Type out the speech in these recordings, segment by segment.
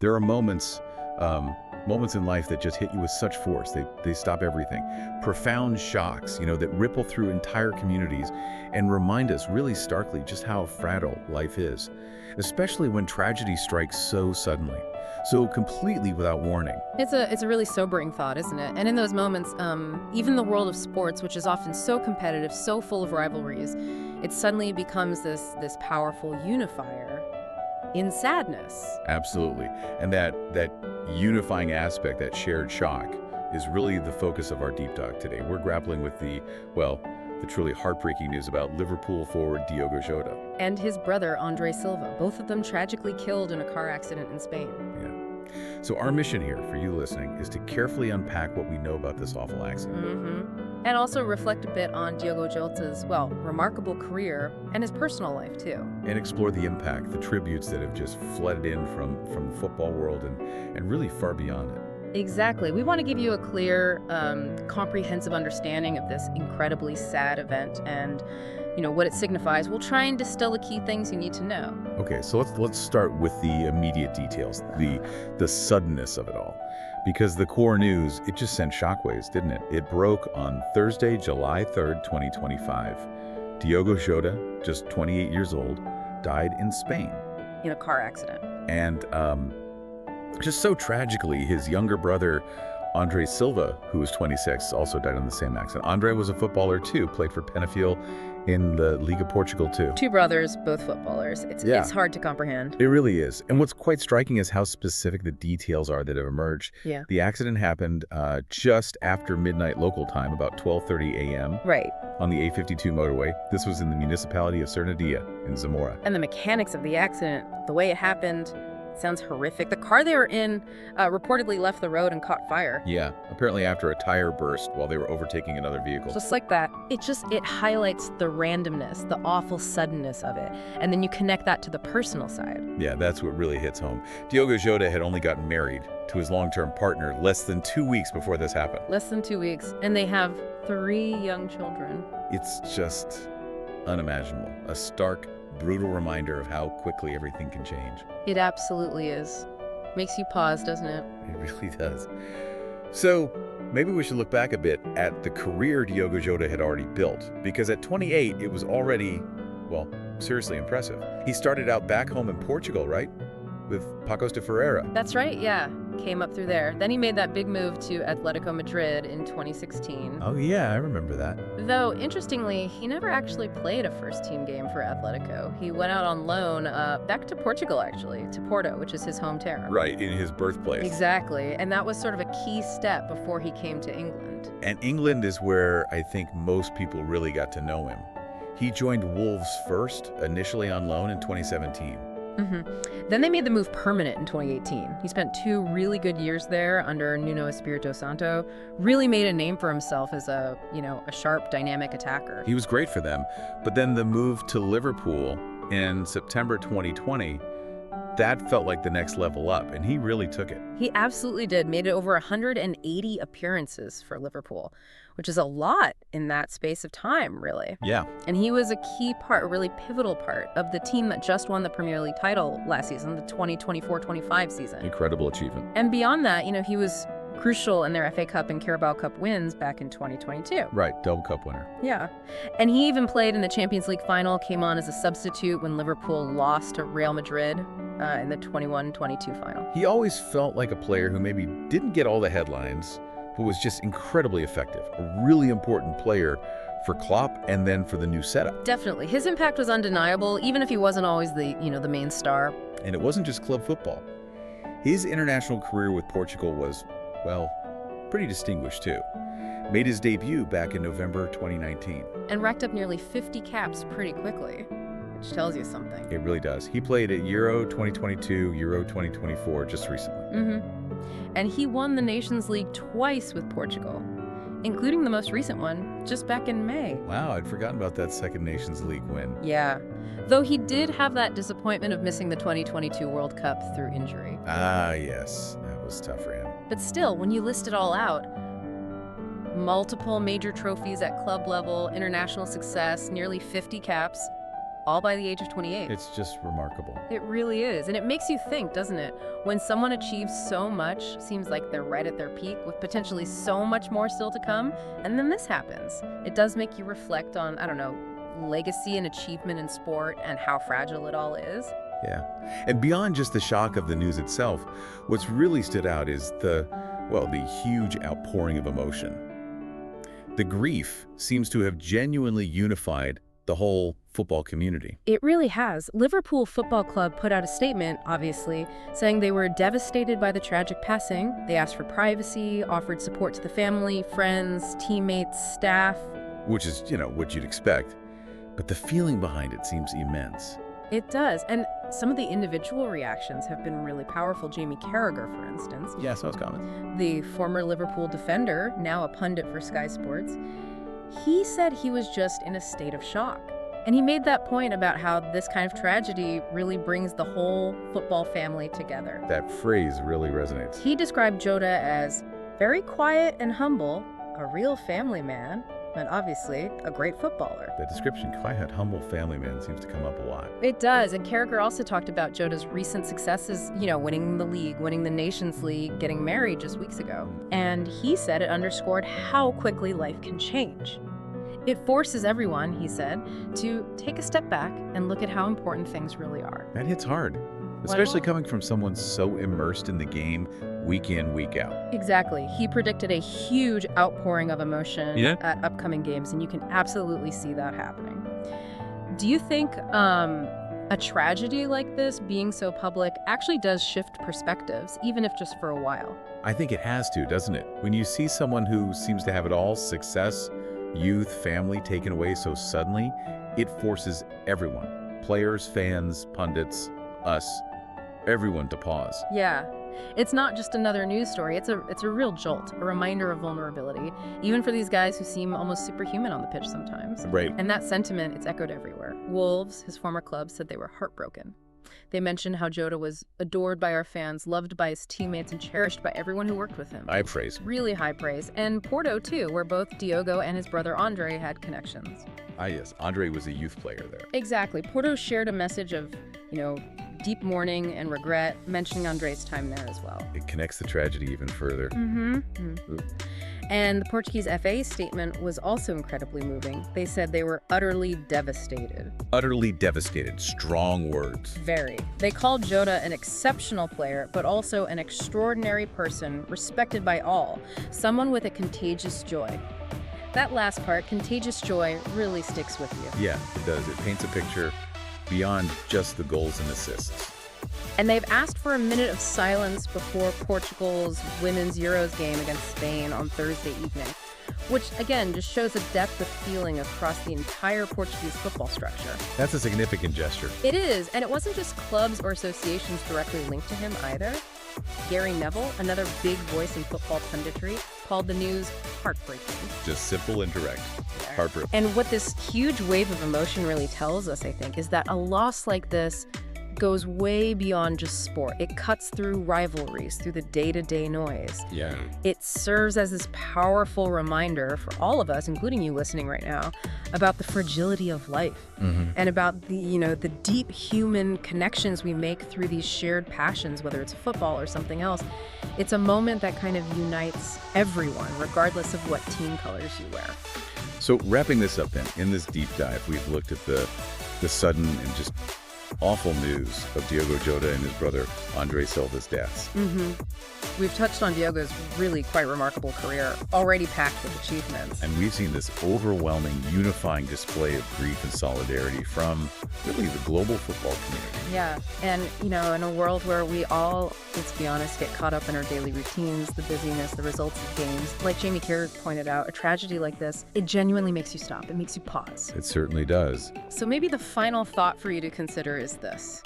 There are moments in life that just hit you with such force. They stop everything. Profound shocks, that ripple through entire communities and remind us really starkly just how fragile life is, especially when tragedy strikes so suddenly, so completely without warning. It's a really sobering thought, isn't it? And in those moments, even the world of sports, which is often so competitive, so full of rivalries, it suddenly becomes this powerful unifier in sadness. Absolutely. And that unifying aspect, that shared shock, is really the focus of our deep dive today. We're grappling with the truly heartbreaking news about Liverpool forward Diogo Jota. And his brother, Andre Silva, both of them tragically killed in a car accident in Spain. Yeah. So our mission here, for you listening, is to carefully unpack what we know about this awful accident. And also reflect a bit on Diogo Jota's, remarkable career and his personal life, too. And explore the impact, the tributes that have just flooded in from the football world and really far beyond it. Exactly. We want to give you a clear, comprehensive understanding of this incredibly sad event and, what it signifies. We'll try and distill the key things you need to know. Okay, so let's start with the immediate details, the suddenness of it all. Because the core news, it just sent shockwaves, didn't it? It broke on Thursday, July 3rd, 2025. Diogo Jota, just 28 years old, died in Spain. In a car accident. And just so tragically, his younger brother, Andre Silva, who was 26, also died in the same accident. Andre was a footballer too, played for Penafiel in the Liga Portugal too. Two brothers, both footballers. It's hard to comprehend. It really is. And what's quite striking is how specific the details are that have emerged. Yeah. The accident happened just after midnight local time, about 12:30 a.m. Right. on the A52 motorway. This was in the municipality of Cernadia in Zamora. And the mechanics of the accident, the way it happened, sounds horrific. The car they were in reportedly left the road and caught fire. Yeah, apparently after a tire burst while they were overtaking another vehicle. Just like that. It highlights the randomness, the awful suddenness of it. And then you connect that to the personal side. Yeah, that's what really hits home. Diogo Jota had only gotten married to his long-term partner less than 2 weeks before this happened. Less than 2 weeks. And they have 3 young children. It's just unimaginable. A stark, brutal reminder of how quickly everything can change. It absolutely is. Makes you pause, doesn't it? It really does. So maybe we should look back a bit at the career Diogo Jota had already built, because at 28, it was already, seriously impressive. He started out back home in Portugal, right? With Pacos de Ferreira. That's right, yeah. Came up through there. Then he made that big move to Atletico Madrid in 2016. Oh yeah, I remember that. Though, interestingly, he never actually played a first-team game for Atletico. He went out on loan back to Portugal, actually, to Porto, which is his hometown. Right, in his birthplace. Exactly, and that was sort of a key step before he came to England. And England is where I think most people really got to know him. He joined Wolves first, initially on loan in 2017. Then they made the move permanent in 2018. He spent 2 really good years there under Nuno Espirito Santo, really made a name for himself as a sharp, dynamic attacker. He was great for them, but then the move to Liverpool in September 2020, that felt like the next level up, and he really took it. He absolutely did. Made it over 180 appearances for Liverpool, which is a lot in that space of time, really. Yeah. And he was a key part, a really pivotal part of the team that just won the Premier League title last season, the 2024-25 season. Incredible achievement. And beyond that, he was crucial in their FA Cup and Carabao Cup wins back in 2022. Right, double cup winner. Yeah. And he even played in the Champions League final, came on as a substitute when Liverpool lost to Real Madrid in the 21-22 final. He always felt like a player who maybe didn't get all the headlines, but was just incredibly effective. A really important player for Klopp and then for the new setup. Definitely. His impact was undeniable, even if he wasn't always the main star. And it wasn't just club football. His international career with Portugal was, pretty distinguished too. Made his debut back in November 2019. And racked up nearly 50 caps pretty quickly, which tells you something. It really does. He played at Euro 2022, Euro 2024 just recently. And he won the Nations League twice with Portugal, including the most recent one just back in May. Wow, I'd forgotten about that second Nations League win. Yeah. Though he did have that disappointment of missing the 2022 World Cup through injury. Ah, yes. That was tough for him. But still, when you list it all out, multiple major trophies at club level, international success, nearly 50 caps, all by the age of 28. It's just remarkable. It really is. And it makes you think, doesn't it? When someone achieves so much, seems like they're right at their peak with potentially so much more still to come, and then this happens. It does make you reflect on, I don't know, legacy and achievement in sport and how fragile it all is. Yeah. And beyond just the shock of the news itself, what's really stood out is the huge outpouring of emotion. The grief seems to have genuinely unified the whole football community. It really has. Liverpool Football Club put out a statement, obviously, saying they were devastated by the tragic passing. They asked for privacy, offered support to the family, friends, teammates, staff. Which is, what you'd expect. But the feeling behind it seems immense. It does. And some of the individual reactions have been really powerful. Jamie Carragher, for instance. Yeah, so it's comments. The former Liverpool defender, now a pundit for Sky Sports, he said he was just in a state of shock. And he made that point about how this kind of tragedy really brings the whole football family together. That phrase really resonates. He described Jota as very quiet and humble, a real family man, and obviously a great footballer. The description, quiet, humble family man, seems to come up a lot. It does, and Carragher also talked about Jota's recent successes, winning the league, winning the Nations League, getting married just weeks ago. And he said it underscored how quickly life can change. It forces everyone, he said, to take a step back and look at how important things really are. That hits hard, especially coming from someone so immersed in the game week in, week out. Exactly. He predicted a huge outpouring of emotion at upcoming games, and you can absolutely see that happening. Do you think a tragedy like this, being so public, actually does shift perspectives, even if just for a while? I think it has to, doesn't it? When you see someone who seems to have it all, success, youth, family, taken away so suddenly, it forces everyone, players, fans, pundits, us, everyone to pause. Yeah. It's not just another news story. It's a real jolt, a reminder of vulnerability, even for these guys who seem almost superhuman on the pitch sometimes. Right. And that sentiment, it's echoed everywhere. Wolves, his former club, said they were heartbroken. They mentioned how Jota was adored by our fans, loved by his teammates, and cherished by everyone who worked with him. High praise. Really high praise. And Porto, too, where both Diogo and his brother Andre had connections. Ah, yes. Andre was a youth player there. Exactly. Porto shared a message of, deep mourning and regret, mentioning Andre's time there as well. It connects the tragedy even further. And the Portuguese FA statement was also incredibly moving. They said they were utterly devastated. Utterly devastated. Strong words. Very. They called Jota an exceptional player, but also an extraordinary person, respected by all. Someone with a contagious joy. That last part, contagious joy, really sticks with you. Yeah, it does. It paints a picture beyond just the goals and assists. And they've asked for a minute of silence before Portugal's Women's Euros game against Spain on Thursday evening, which, again, just shows a depth of feeling across the entire Portuguese football structure. That's a significant gesture. It is, and it wasn't just clubs or associations directly linked to him either. Gary Neville, another big voice in football punditry, called the news heartbreaking. Just simple and direct. Heartbreaking. And what this huge wave of emotion really tells us, I think, is that a loss like this goes way beyond just sport. It cuts through rivalries, through the day-to-day noise. Yeah. It serves as this powerful reminder for all of us, including you listening right now, about the fragility of life and about the deep human connections we make through these shared passions, whether it's football or something else. It's a moment that kind of unites everyone, regardless of what team colors you wear. So wrapping this up then, in this deep dive, we've looked at the sudden and just awful news of Diogo Jota and his brother Andre Silva's deaths. We've touched on Diogo's really quite remarkable career, already packed with achievements. And we've seen this overwhelming, unifying display of grief and solidarity from really the global football community. Yeah, and in a world where we all, let's be honest, get caught up in our daily routines, the busyness, the results of games, like Jamie Carragher pointed out, a tragedy like this, it genuinely makes you stop. It makes you pause. It certainly does. So maybe the final thought for you to consider is this.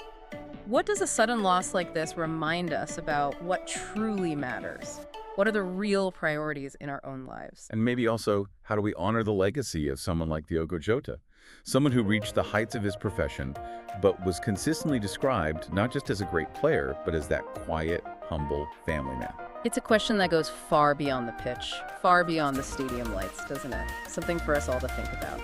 What does a sudden loss like this remind us about what truly matters? What are the real priorities in our own lives? And maybe also, how do we honor the legacy of someone like Diogo Jota? Someone who reached the heights of his profession, but was consistently described not just as a great player, but as that quiet, humble family man. It's a question that goes far beyond the pitch, far beyond the stadium lights, doesn't it? Something for us all to think about.